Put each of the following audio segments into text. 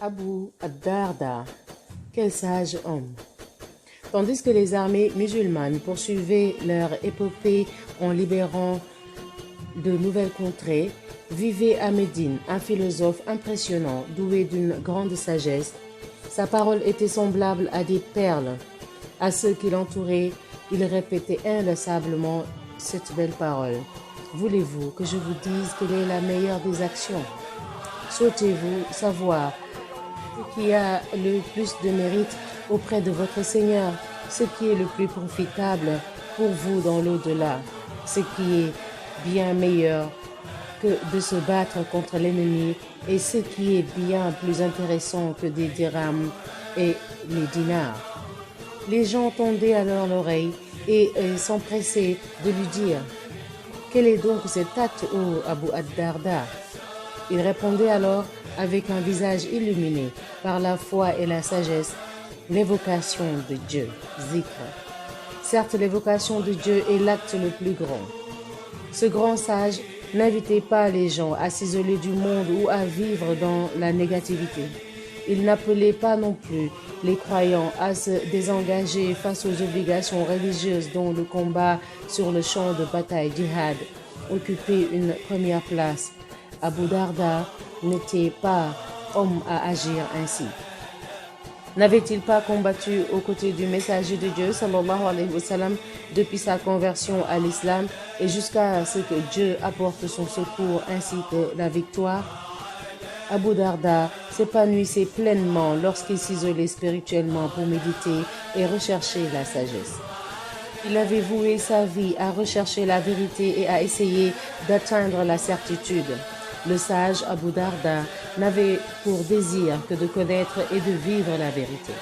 Abu ad-Darda, quel sage homme! Tandis que les armées musulmanes poursuivaient leur épopée en libérant de nouvelles contrées, vivait à Médine un philosophe impressionnant, doué d'une grande sagesse. Sa parole était semblable à des perles. À ceux qui l'entouraient, il répétait inlassablement cette belle parole. Voulez-vous que je vous dise quelle est la meilleure des actions? Souhaitez-vous savoir ce qui a le plus de mérite auprès de votre Seigneur, ce qui est le plus profitable pour vous dans l'au-delà, ce qui est bien meilleur que de se battre contre l'ennemi et ce qui est bien plus intéressant que des dirhams et les dinars. Les gens tendaient alors l'oreille et s'empressaient de lui dire « Quel est donc cet acte, ô Abu ad-Darda ?» Il répondait alors avec un visage illuminé par la foi et la sagesse, l'évocation de Dieu, zikr. Certes, l'évocation de Dieu est l'acte le plus grand. Ce grand sage n'invitait pas les gens à s'isoler du monde ou à vivre dans la négativité. Il n'appelait pas non plus les croyants à se désengager face aux obligations religieuses dont le combat sur le champ de bataille djihad occupait une première place. Abu Darda n'était pas homme à agir ainsi. N'avait-il pas combattu aux côtés du messager de Dieu, sallallahu alayhi wa sallam, depuis sa conversion à l'islam et jusqu'à ce que Dieu apporte son secours ainsi que la victoire? Abu Darda s'épanouissait pleinement lorsqu'il s'isolait spirituellement pour méditer et rechercher la sagesse. Il avait voué sa vie à rechercher la vérité et à essayer d'atteindre la certitude. Le sage Abu Darda n'avait pour désir que de connaître et de vivre la vérité.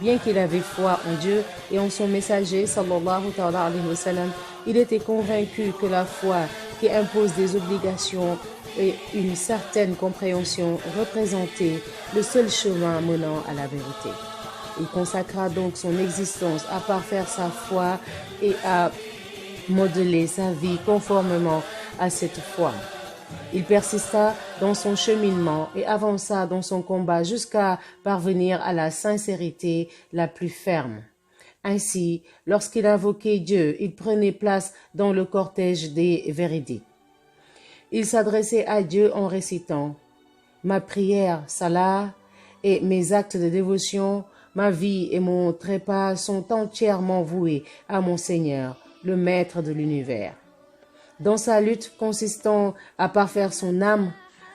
Bien qu'il avait foi en Dieu et en son messager, sallallahu alayhi wa sallam, il était convaincu que la foi qui impose des obligations et une certaine compréhension représentait le seul chemin menant à la vérité. Il consacra donc son existence à parfaire sa foi et à modeler sa vie conformément à cette foi. Il persista dans son cheminement et avança dans son combat jusqu'à parvenir à la sincérité la plus ferme. Ainsi, lorsqu'il invoquait Dieu, il prenait place dans le cortège des véridiques. Il s'adressait à Dieu en récitant « Ma prière, salat, et mes actes de dévotion, ma vie et mon trépas sont entièrement voués à mon Seigneur, le Maître de l'univers. » Dans sa lutte consistant à parfaire son âme,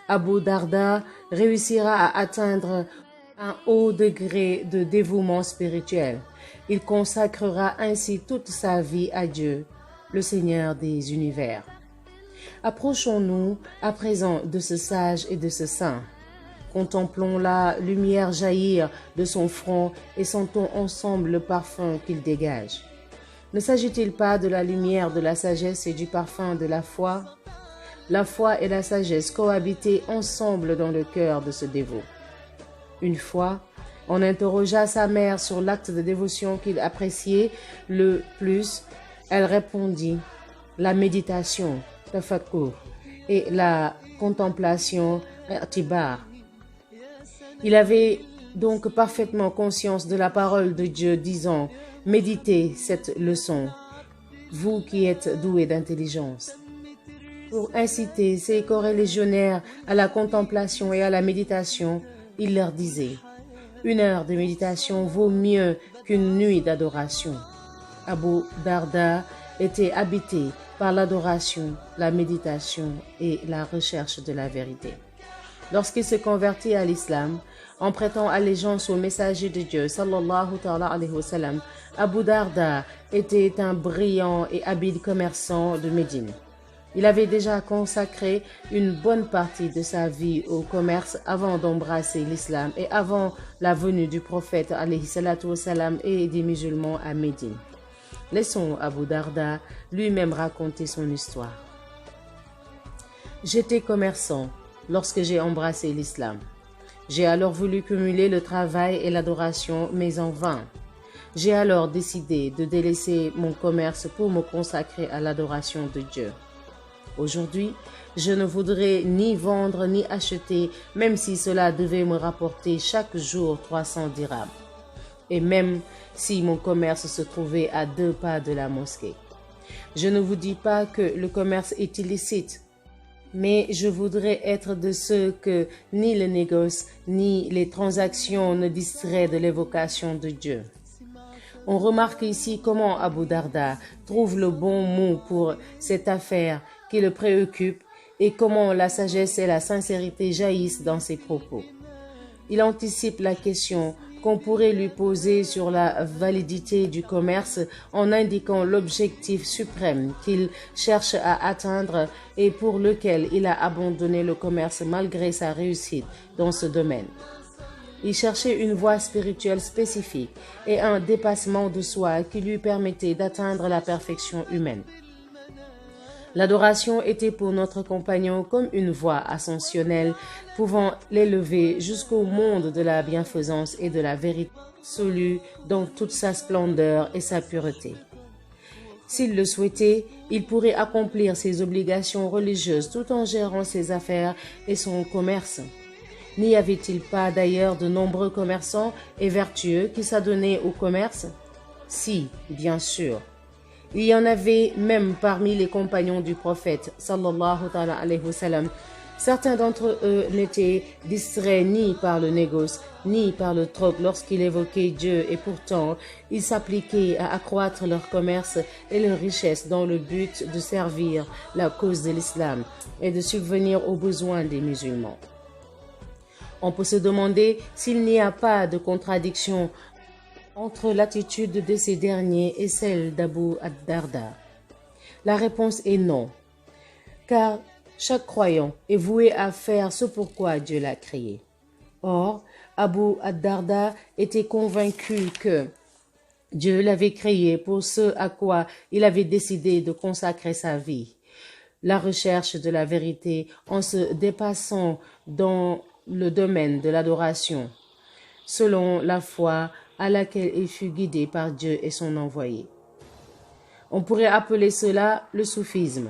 Abu Darda réussira à atteindre un haut degré de dévouement spirituel. Il consacrera ainsi toute sa vie à Dieu, le Seigneur des univers. Approchons-nous à présent de ce sage et de ce saint. Contemplons la lumière jaillir de son front et sentons ensemble le parfum qu'il dégage. Ne s'agit-il pas de la lumière de la sagesse et du parfum de la foi? La foi et la sagesse cohabitaient ensemble dans le cœur de ce dévot. Une fois, on interrogea sa mère sur l'acte de dévotion qu'il appréciait le plus. Elle répondit « la méditation, tafakkur, et la contemplation, i'tibar ». Il avait donc parfaitement conscience de la parole de Dieu disant « Méditez cette leçon, vous qui êtes doués d'intelligence. » Pour inciter ses corélégionnaires à la contemplation et à la méditation, il leur disait « 1 heure de méditation vaut mieux qu'une nuit d'adoration. » Abu Darda était habité par l'adoration, la méditation et la recherche de la vérité. Lorsqu'il se convertit à l'islam, en prêtant allégeance au messager de Dieu, sallallahu alayhi wa sallam, Abu Darda était un brillant et habile commerçant de Médine. Il avait déjà consacré une bonne partie de sa vie au commerce avant d'embrasser l'islam et avant la venue du prophète alayhi salatu wa sallam et des musulmans à Médine. Laissons Abu Darda lui-même raconter son histoire. J'étais commerçant lorsque j'ai embrassé l'islam. J'ai alors voulu cumuler le travail et l'adoration, mais en vain. J'ai alors décidé de délaisser mon commerce pour me consacrer à l'adoration de Dieu. Aujourd'hui, je ne voudrais ni vendre ni acheter, même si cela devait me rapporter chaque jour 300 dirhams. Et même si mon commerce se trouvait à 2 pas de la mosquée. Je ne vous dis pas que le commerce est illicite, mais je voudrais être de ceux que ni le négoce ni les transactions ne distraient de l'évocation de Dieu. On remarque ici comment Abu Darda trouve le bon mot pour cette affaire qui le préoccupe et comment la sagesse et la sincérité jaillissent dans ses propos. Il anticipe la question qu'on pourrait lui poser sur la validité du commerce en indiquant l'objectif suprême qu'il cherche à atteindre et pour lequel il a abandonné le commerce malgré sa réussite dans ce domaine. Il cherchait une voie spirituelle spécifique et un dépassement de soi qui lui permettait d'atteindre la perfection humaine. L'adoration était pour notre compagnon comme une voie ascensionnelle pouvant l'élever jusqu'au monde de la bienfaisance et de la vérité absolue dans toute sa splendeur et sa pureté. S'il le souhaitait, il pourrait accomplir ses obligations religieuses tout en gérant ses affaires et son commerce. N'y avait-il pas d'ailleurs de nombreux commerçants et vertueux qui s'adonnaient au commerce? Si, bien sûr. Il y en avait même parmi les compagnons du prophète, sallallahu alayhi wa sallam. Certains d'entre eux n'étaient distraits ni par le négoce, ni par le troc lorsqu'ils évoquaient Dieu, et pourtant, ils s'appliquaient à accroître leur commerce et leur richesse dans le but de servir la cause de l'islam et de subvenir aux besoins des musulmans. On peut se demander s'il n'y a pas de contradiction entre l'attitude de ces derniers et celle d'Abu ad-Darda. La réponse est non, car chaque croyant est voué à faire ce pourquoi Dieu l'a créé. Or, Abu ad-Darda était convaincu que Dieu l'avait créé pour ce à quoi il avait décidé de consacrer sa vie, la recherche de la vérité en se dépassant dans le domaine de l'adoration, selon la foi à laquelle il fut guidé par Dieu et son envoyé. On pourrait appeler cela le soufisme.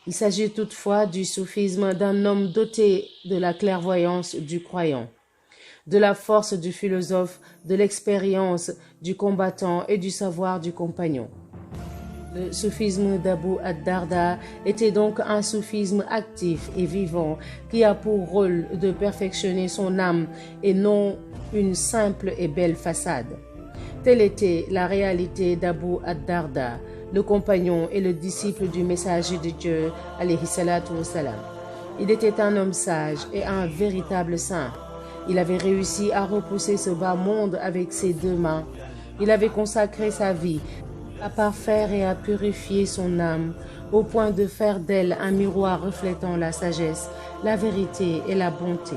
Il s'agit toutefois du soufisme d'un homme doté de la clairvoyance du croyant, de la force du philosophe, de l'expérience du combattant et du savoir du compagnon. Le soufisme d'Abu ad-Darda était donc un soufisme actif et vivant qui a pour rôle de perfectionner son âme et non une simple et belle façade. Telle était la réalité d'Abu ad-Darda, le compagnon et le disciple du messager de Dieu, alayhi salatu wassalam. Il était un homme sage et un véritable saint. Il avait réussi à repousser ce bas monde avec ses 2 mains. Il avait consacré sa vie à parfaire et à purifier son âme, au point de faire d'elle un miroir reflétant la sagesse, la vérité et la bonté.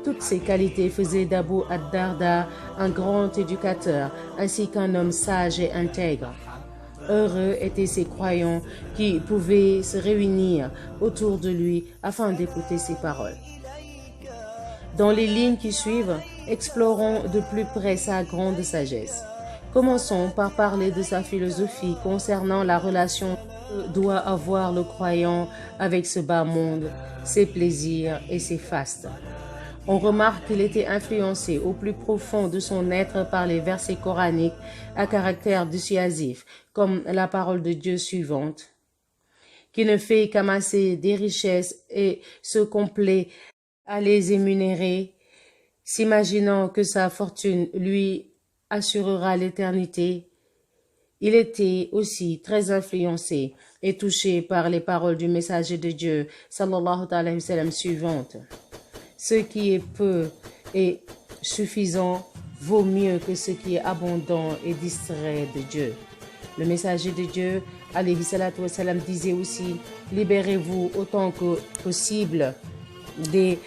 Toutes ces qualités faisaient d'Abu ad-Darda un grand éducateur, ainsi qu'un homme sage et intègre. Heureux étaient ces croyants qui pouvaient se réunir autour de lui afin d'écouter ses paroles. Dans les lignes qui suivent, explorons de plus près sa grande sagesse. Commençons par parler de sa philosophie concernant la relation que doit avoir le croyant avec ce bas monde, ses plaisirs et ses fastes. On remarque qu'il était influencé au plus profond de son être par les versets coraniques à caractère dissuasif, comme la parole de Dieu suivante, qui ne fait qu'amasser des richesses et se complaît à les énumérer, s'imaginant que sa fortune lui assurera l'éternité. Il était aussi très influencé et touché par les paroles du messager de Dieu, sallallahu alayhi wa sallam, suivantes. Ce qui est peu et suffisant vaut mieux que ce qui est abondant et distrait de Dieu. Le messager de Dieu, alayhi salatu wa sallam, disait aussi: libérez-vous autant que possible des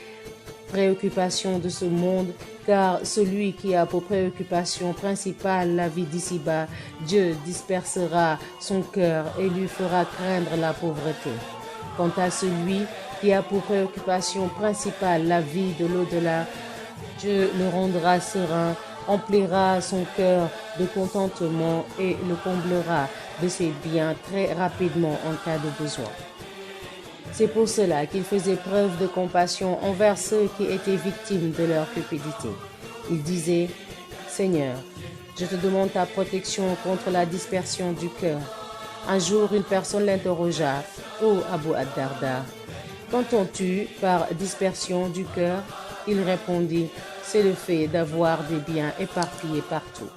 préoccupations de ce monde, car celui qui a pour préoccupation principale la vie d'ici-bas, Dieu dispersera son cœur et lui fera craindre la pauvreté. Quant à celui qui a pour préoccupation principale la vie de l'au-delà, Dieu le rendra serein, emplira son cœur de contentement et le comblera de ses biens très rapidement en cas de besoin. C'est pour cela qu'il faisait preuve de compassion envers ceux qui étaient victimes de leur cupidité. Il disait, « Seigneur, je te demande ta protection contre la dispersion du cœur. » Un jour, une personne l'interrogea, « Ô Abu ad-Darda, qu'entends-tu par dispersion du cœur ?» Il répondit, « C'est le fait d'avoir des biens éparpillés partout. »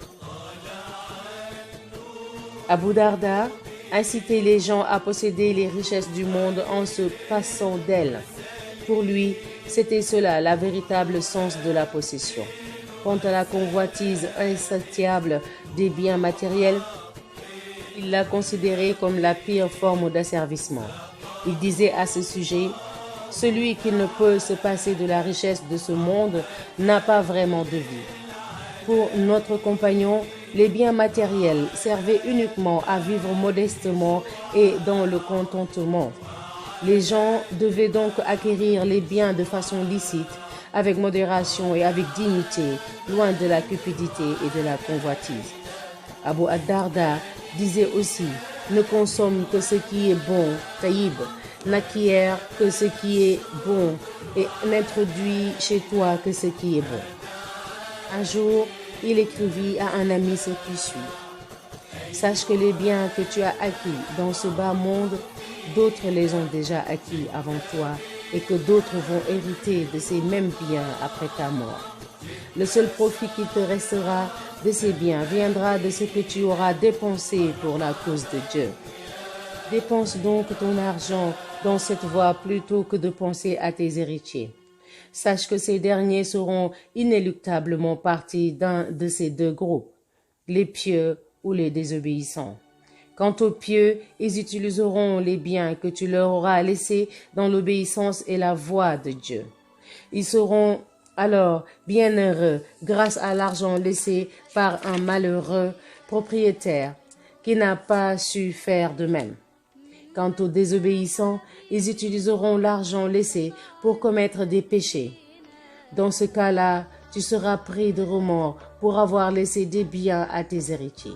Abu Darda incitait les gens à posséder les richesses du monde en se passant d'elles. Pour lui, c'était cela la véritable sens de la possession. Quant à la convoitise insatiable des biens matériels, il l'a considérée comme la pire forme d'asservissement. Il disait à ce sujet, « Celui qui ne peut se passer de la richesse de ce monde n'a pas vraiment de vie. » Pour notre compagnon, les biens matériels servaient uniquement à vivre modestement et dans le contentement. Les gens devaient donc acquérir les biens de façon licite, avec modération et avec dignité, loin de la cupidité et de la convoitise. Abu ad-Darda disait aussi, ne consomme que ce qui est bon, taïb, n'acquiert que ce qui est bon et n'introduis chez toi que ce qui est bon. Un jour, il écrivit à un ami ce qui suit. Sache que les biens que tu as acquis dans ce bas monde, d'autres les ont déjà acquis avant toi et que d'autres vont hériter de ces mêmes biens après ta mort. Le seul profit qui te restera de ces biens viendra de ce que tu auras dépensé pour la cause de Dieu. Dépense donc ton argent dans cette voie plutôt que de penser à tes héritiers. Sache que ces derniers seront inéluctablement partis d'un de ces deux groupes, les pieux ou les désobéissants. Quant aux pieux, ils utiliseront les biens que tu leur auras laissés dans l'obéissance et la voie de Dieu. Ils seront alors bien heureux grâce à l'argent laissé par un malheureux propriétaire qui n'a pas su faire de même. Quant aux désobéissants, ils utiliseront l'argent laissé pour commettre des péchés. Dans ce cas-là, tu seras pris de remords pour avoir laissé des biens à tes héritiers.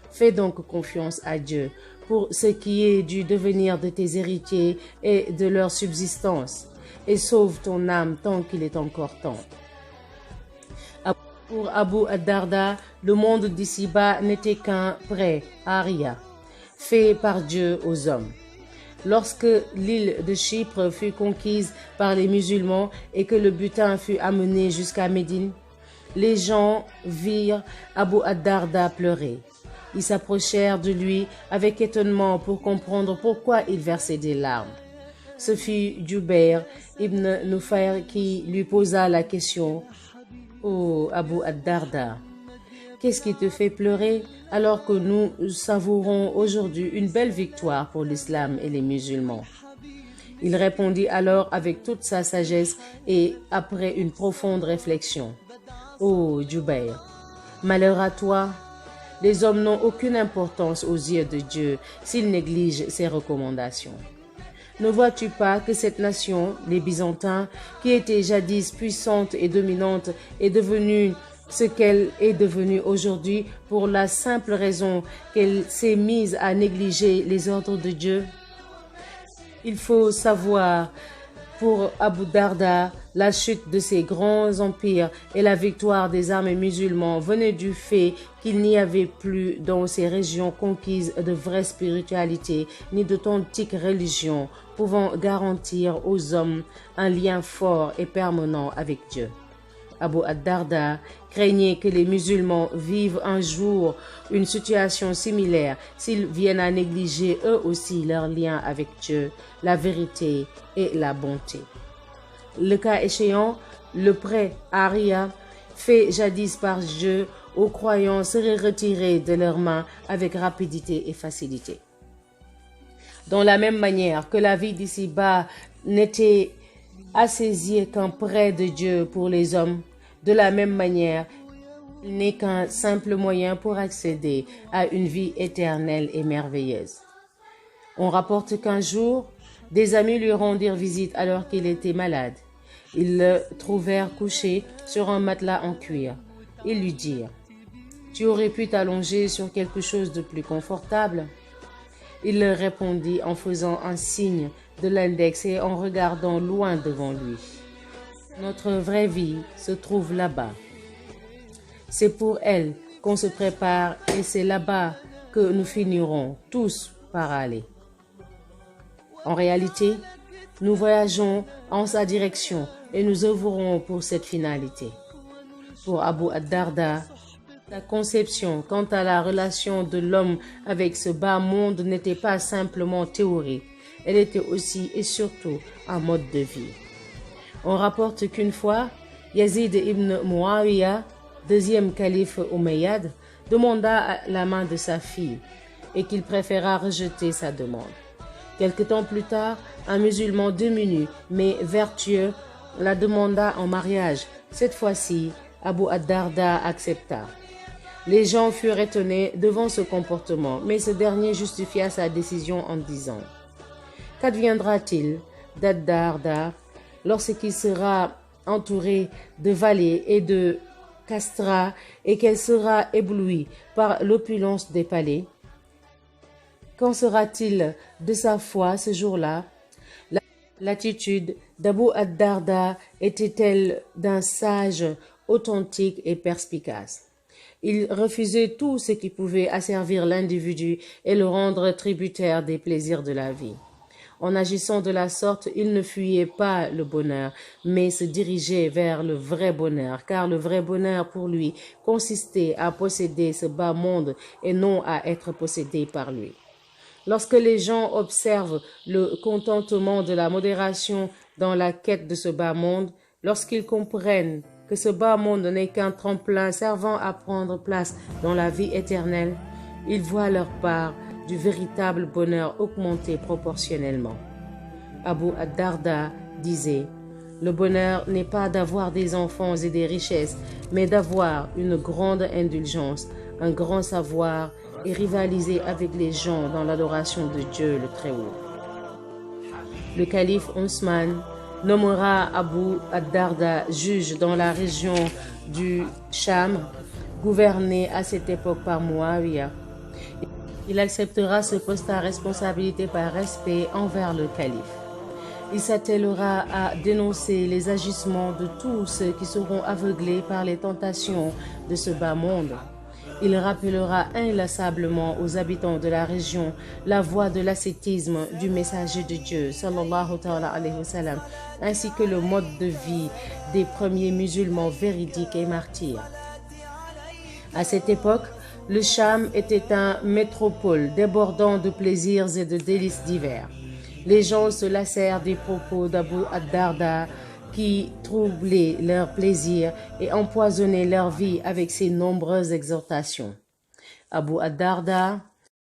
Fais donc confiance à Dieu pour ce qui est du devenir de tes héritiers et de leur subsistance, et sauve ton âme tant qu'il est encore temps. Pour Abu ad-Darda, le monde d'ici-bas n'était qu'un prêt, aria, fait par Dieu aux hommes. Lorsque l'île de Chypre fut conquise par les musulmans et que le butin fut amené jusqu'à Médine, les gens virent Abu ad-Darda pleurer. Ils s'approchèrent de lui avec étonnement pour comprendre pourquoi il versait des larmes. Ce fut Jubayr ibn Nufayr qui lui posa la question, « Oh Abu ad-Darda, qu'est-ce qui te fait pleurer alors que nous savourons aujourd'hui une belle victoire pour l'islam et les musulmans ?» Il répondit alors avec toute sa sagesse et après une profonde réflexion, « Oh Jubayr, malheur à toi, les hommes n'ont aucune importance aux yeux de Dieu s'ils négligent ses recommandations. Ne vois-tu pas que cette nation, les Byzantins, qui était jadis puissante et dominante, est devenue ce qu'elle est devenue aujourd'hui pour la simple raison qu'elle s'est mise à négliger les ordres de Dieu? Il faut savoir, pour Abu Darda, la chute de ces grands empires et la victoire des armées musulmans venaient du fait qu'il n'y avait plus dans ces régions conquises de vraie spiritualité ni d'authentique religion pouvant garantir aux hommes un lien fort et permanent avec Dieu. Abu ad-Darda craignait que les musulmans vivent un jour une situation similaire s'ils viennent à négliger eux aussi leur lien avec Dieu, la vérité et la bonté. Le cas échéant, le prêt aria fait jadis par Dieu aux croyants serait retiré de leurs mains avec rapidité et facilité. Dans la même manière que la vie d'ici-bas n'était à saisir qu'un prêt de Dieu pour les hommes, de la même manière, il n'est qu'un simple moyen pour accéder à une vie éternelle et merveilleuse. On rapporte qu'un jour, des amis lui rendirent visite alors qu'il était malade. Ils le trouvèrent couché sur un matelas en cuir. Ils lui dirent, « Tu aurais pu t'allonger sur quelque chose de plus confortable. » Il leur répondit en faisant un signe de l'index et en regardant loin devant lui. Notre vraie vie se trouve là-bas. C'est pour elle qu'on se prépare et c'est là-bas que nous finirons tous par aller. En réalité, nous voyageons en sa direction et nous œuvrons pour cette finalité. Pour Abu ad-Darda, sa conception quant à la relation de l'homme avec ce bas monde n'était pas simplement théorique, elle était aussi et surtout un mode de vie. On rapporte qu'une fois, Yazid ibn Muawiyah, deuxième calife Umayyad, demanda la main de sa fille et qu'il préféra rejeter sa demande. Quelque temps plus tard, un musulman diminué mais vertueux la demanda en mariage. Cette fois-ci, Abu ad-Darda accepta. Les gens furent étonnés devant ce comportement, mais ce dernier justifia sa décision en disant: « Qu'adviendra-t-il d'ad-Darda lorsqu'il sera entouré de valets et de castrats et qu'elle sera éblouie par l'opulence des palais? Qu'en sera-t-il de sa foi ce jour-là? » L'attitude d'Abu ad-Darda était-elle d'un sage authentique et perspicace? Il refusait tout ce qui pouvait asservir l'individu et le rendre tributaire des plaisirs de la vie. En agissant de la sorte, il ne fuyait pas le bonheur, mais se dirigeait vers le vrai bonheur, car le vrai bonheur pour lui consistait à posséder ce bas monde et non à être possédé par lui. Lorsque les gens observent le contentement de la modération dans la quête de ce bas monde, lorsqu'ils comprennent que ce bas monde n'est qu'un tremplin servant à prendre place dans la vie éternelle, ils voient leur part du véritable bonheur augmenter proportionnellement. Abu ad-Darda disait: « Le bonheur n'est pas d'avoir des enfants et des richesses, mais d'avoir une grande indulgence, un grand savoir et rivaliser avec les gens dans l'adoration de Dieu le Très-Haut. » Le calife Ousmane nommera Abu ad-Darda juge dans la région du Cham, gouvernée à cette époque par Muawiyah. Il acceptera ce poste à responsabilité par respect envers le calife. Il s'attellera à dénoncer les agissements de tous ceux qui seront aveuglés par les tentations de ce bas monde. Il rappellera inlassablement aux habitants de la région la voie de l'ascétisme du messager de Dieu, sallallahu alayhi wa sallam, ainsi que le mode de vie des premiers musulmans véridiques et martyrs. À cette époque, le Cham était une métropole débordant de plaisirs et de délices divers. Les gens se lassèrent des propos d'Abu ad-Darda qui troublaient leur plaisir et empoisonnaient leur vie avec ses nombreuses exhortations. Abu ad-Darda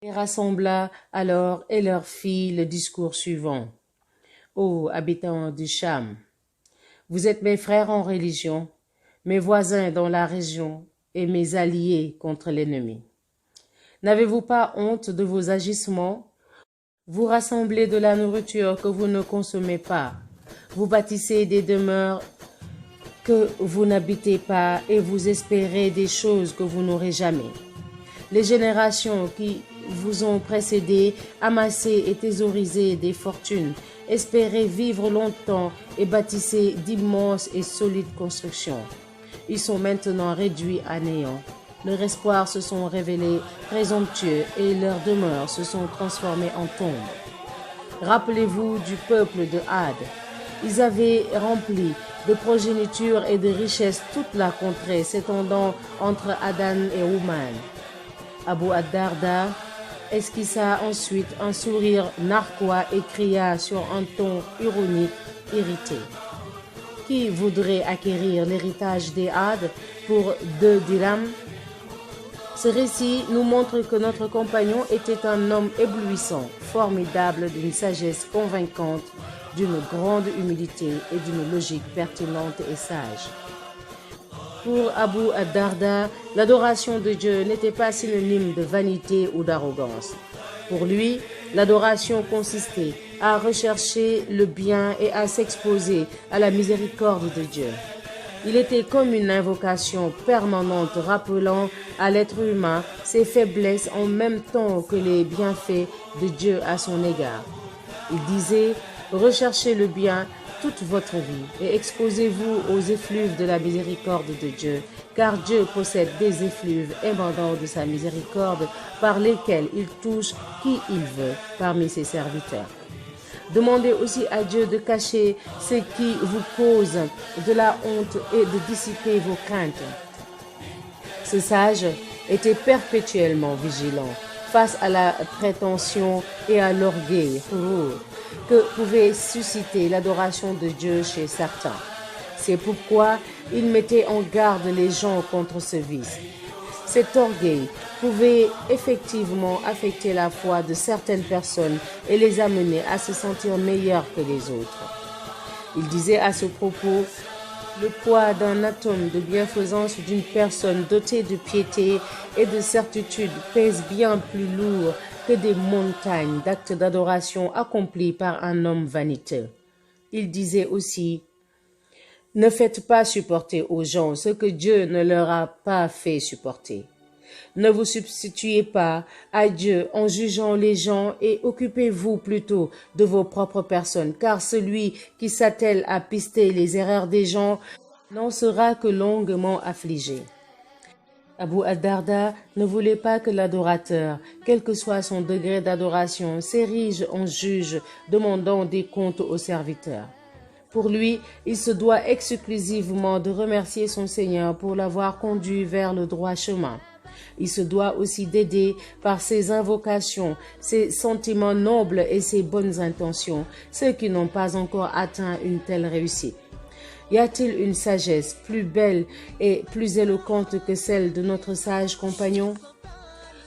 les rassembla alors et leur fit le discours suivant. « Ô habitants du Cham, vous êtes mes frères en religion, mes voisins dans la région et mes alliés contre l'ennemi. N'avez-vous pas honte de vos agissements? Vous rassemblez de la nourriture que vous ne consommez pas. Vous bâtissez des demeures que vous n'habitez pas et vous espérez des choses que vous n'aurez jamais. Les générations qui vous ont précédé amassez et thésaurisez des fortunes, espérez vivre longtemps et bâtissez d'immenses et solides constructions. Ils sont maintenant réduits à néant. Leurs espoirs se sont révélés présomptueux et leurs demeures se sont transformées en tombes. Rappelez-vous du peuple de Had. Ils avaient rempli de progéniture et de richesse toute la contrée s'étendant entre Adan et Ouman. Abu ad-Darda esquissa ensuite un sourire narquois et cria sur un ton ironique, irrité. Qui voudrait acquérir l'héritage des Had pour 2 dirhams? Ce récit nous montre que notre compagnon était un homme éblouissant, formidable, d'une sagesse convaincante, d'une grande humilité et d'une logique pertinente et sage. Pour Abu ad-Darda, l'adoration de Dieu n'était pas synonyme de vanité ou d'arrogance. Pour lui, l'adoration consistait à rechercher le bien et à s'exposer à la miséricorde de Dieu. Il était comme une invocation permanente rappelant à l'être humain ses faiblesses en même temps que les bienfaits de Dieu à son égard. Il disait « Recherchez le bien toute votre vie et exposez-vous aux effluves de la miséricorde de Dieu, car Dieu possède des effluves émanant de sa miséricorde par lesquels il touche qui il veut parmi ses serviteurs. » Demandez aussi à Dieu de cacher ce qui vous cause de la honte et de dissiper vos craintes. Ce sage était perpétuellement vigilant face à la prétention et à l'orgueil que pouvait susciter l'adoration de Dieu chez certains. C'est pourquoi il mettait en garde les gens contre ce vice. Cet orgueil pouvait effectivement affecter la foi de certaines personnes et les amener à se sentir meilleurs que les autres. Il disait à ce propos, le poids d'un atome de bienfaisance d'une personne dotée de piété et de certitude pèse bien plus lourd que des montagnes d'actes d'adoration accomplis par un homme vaniteux. Il disait aussi, ne faites pas supporter aux gens ce que Dieu ne leur a pas fait supporter. Ne vous substituez pas à Dieu en jugeant les gens et occupez-vous plutôt de vos propres personnes, car celui qui s'attelle à pister les erreurs des gens n'en sera que longuement affligé. Abu ad-Darda ne voulait pas que l'adorateur, quel que soit son degré d'adoration, s'érige en juge demandant des comptes aux serviteurs. Pour lui, il se doit exclusivement de remercier son Seigneur pour l'avoir conduit vers le droit chemin. Il se doit aussi d'aider par ses invocations, ses sentiments nobles et ses bonnes intentions, ceux qui n'ont pas encore atteint une telle réussite. Y a-t-il une sagesse plus belle et plus éloquente que celle de notre sage compagnon?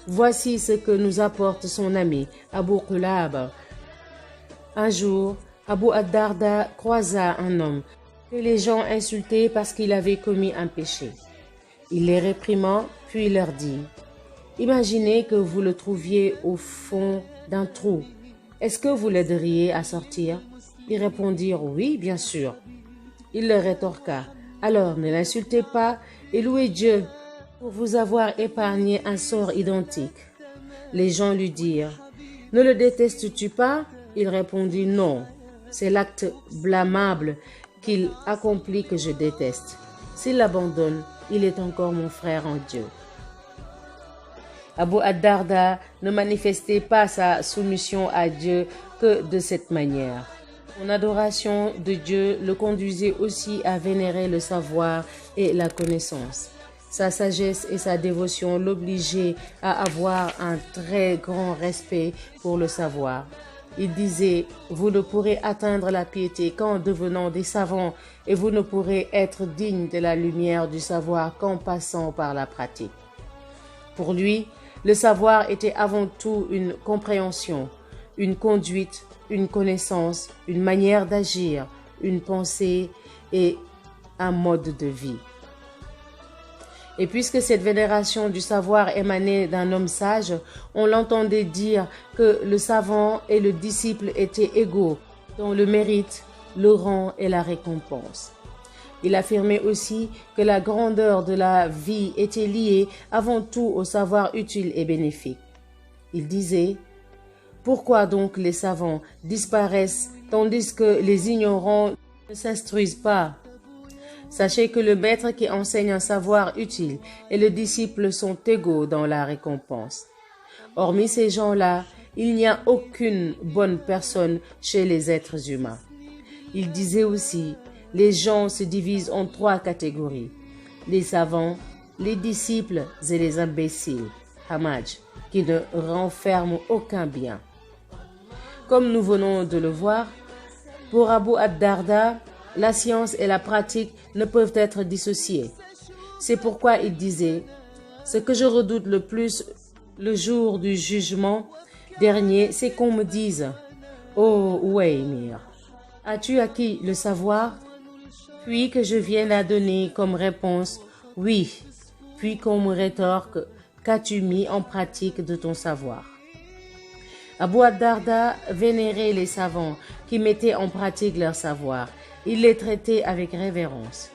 Voici ce que nous apporte son ami, Abu Qulab. Un jour, Abu ad-Darda croisa un homme que les gens insultaient parce qu'il avait commis un péché. Il les réprimant, puis leur dit, « Imaginez que vous le trouviez au fond d'un trou. Est-ce que vous l'aideriez à sortir ?» Ils répondirent, « Oui, bien sûr. » Il leur rétorqua, « Alors ne l'insultez pas et louez Dieu pour vous avoir épargné un sort identique. » Les gens lui dirent, « Ne le détestes-tu pas ?» Il répondit, « Non, c'est l'acte blâmable qu'il accomplit que je déteste. S'il l'abandonne, il est encore mon frère en Dieu. » Abu ad-Darda ne manifestait pas sa soumission à Dieu que de cette manière. Son adoration de Dieu le conduisait aussi à vénérer le savoir et la connaissance. Sa sagesse et sa dévotion l'obligeaient à avoir un très grand respect pour le savoir. Il disait, « Vous ne pourrez atteindre la piété qu'en devenant des savants et vous ne pourrez être digne de la lumière du savoir qu'en passant par la pratique. » Pour lui, le savoir était avant tout une compréhension, une conduite, une connaissance, une manière d'agir, une pensée et un mode de vie. Et puisque cette vénération du savoir émanait d'un homme sage, on l'entendait dire que le savant et le disciple étaient égaux dans le mérite, le rang et la récompense. Il affirmait aussi que la grandeur de la vie était liée avant tout au savoir utile et bénéfique. Il disait, « Pourquoi donc les savants disparaissent tandis que les ignorants ne s'instruisent pas ? Sachez que le maître qui enseigne un savoir utile et le disciple sont égaux dans la récompense. Hormis ces gens-là, il n'y a aucune bonne personne chez les êtres humains. » Il disait aussi, les gens se divisent en 3 catégories, les savants, les disciples et les imbéciles, Hamaj, qui ne renferment aucun bien. Comme nous venons de le voir, pour Abu ad-Darda, la science et la pratique ne peuvent être dissociées. C'est pourquoi il disait, « Ce que je redoute le plus le jour du jugement dernier, c'est qu'on me dise, « Oh Uwaymir, as-tu acquis le savoir ?» Puis que je vienne à donner comme réponse, « Oui », puis qu'on me rétorque, « Qu'as-tu mis en pratique de ton savoir ?» Abu ad-Darda vénérait les savants qui mettaient en pratique leur savoir. Il les traitait avec révérence.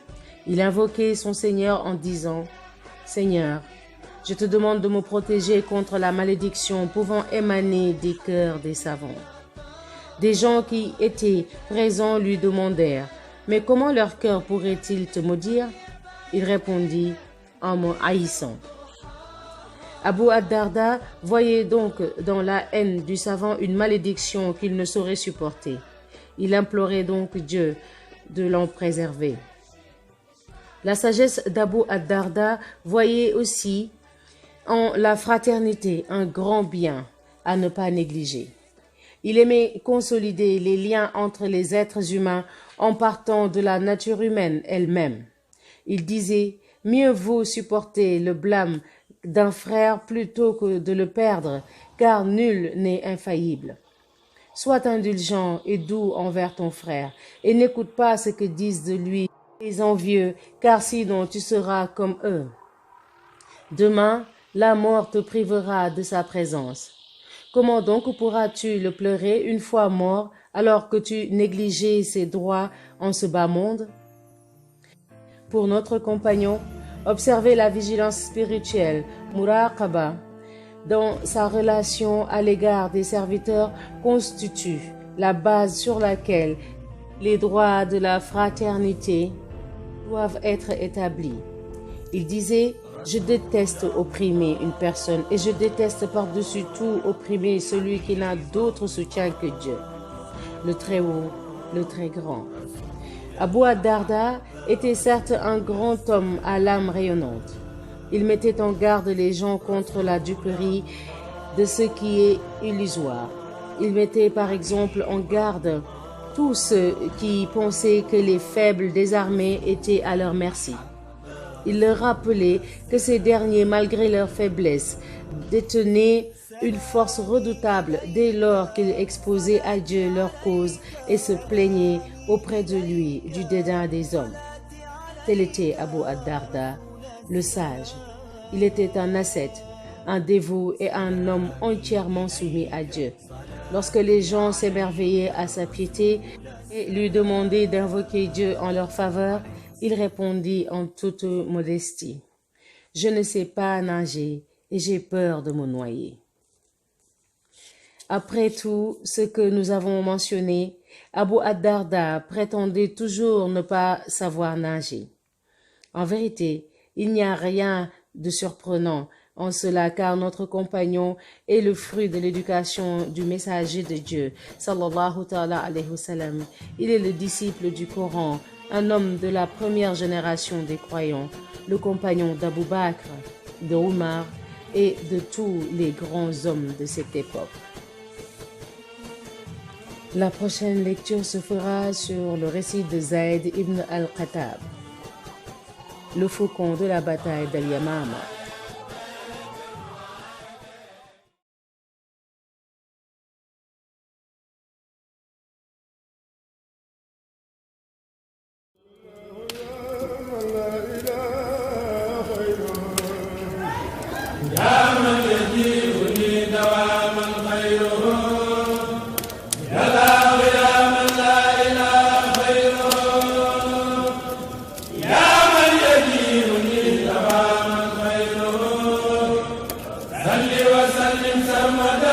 Il invoquait son Seigneur en disant « Seigneur, je te demande de me protéger contre la malédiction pouvant émaner des cœurs des savants. » Des gens qui étaient présents lui demandèrent « Mais comment leur cœur pourrait-il te maudire ?» Il répondit en me haïssant. Abu ad-Darda voyait donc dans la haine du savant une malédiction qu'il ne saurait supporter. Il implorait donc Dieu de l'en préserver. La sagesse d'Abu ad-Darda voyait aussi en la fraternité un grand bien à ne pas négliger. Il aimait consolider les liens entre les êtres humains en partant de la nature humaine elle-même. Il disait « Mieux vaut supporter le blâme d'un frère plutôt que de le perdre, car nul n'est infaillible. Sois indulgent et doux envers ton frère, et n'écoute pas ce que disent de lui les envieux, car sinon tu seras comme eux. Demain, la mort te privera de sa présence. Comment donc pourras-tu le pleurer une fois mort, alors que tu négligeais ses droits en ce bas monde? Pour notre compagnon, observer la vigilance spirituelle, muraqaba, dans sa relation à l'égard des serviteurs constitue la base sur laquelle les droits de la fraternité doivent être établis. Il disait « Je déteste opprimer une personne et je déteste par-dessus tout opprimer celui qui n'a d'autre soutien que Dieu, le Très-Haut, le Très-Grand. » Abu ad-Darda était certes un grand homme à l'âme rayonnante. Il mettait en garde les gens contre la duperie de ce qui est illusoire. Il mettait par exemple en garde tous ceux qui pensaient que les faibles désarmés étaient à leur merci. Il leur rappelait que ces derniers, malgré leur faiblesse, détenaient une force redoutable dès lors qu'ils exposaient à Dieu leur cause et se plaignaient auprès de lui du dédain des hommes. Tel était Abu ad-Darda, le sage. Il était un ascète, un dévot et un homme entièrement soumis à Dieu. Lorsque les gens s'émerveillaient à sa piété et lui demandaient d'invoquer Dieu en leur faveur, il répondit en toute modestie « Je ne sais pas nager et j'ai peur de me noyer. » Après tout ce que nous avons mentionné, Abu ad-Darda prétendait toujours ne pas savoir nager. En vérité, il n'y a rien de surprenant en cela, car notre compagnon est le fruit de l'éducation du messager de Dieu, sallallahu ta'ala alayhi wa sallam. Il est le disciple du Coran, un homme de la première génération des croyants, le compagnon d'Abu Bakr, de Omar et de tous les grands hommes de cette époque. La prochaine lecture se fera sur le récit de Zayd ibn al-Khattab, le faucon de la bataille d'Al-Yamama. صل وسلم سرمدا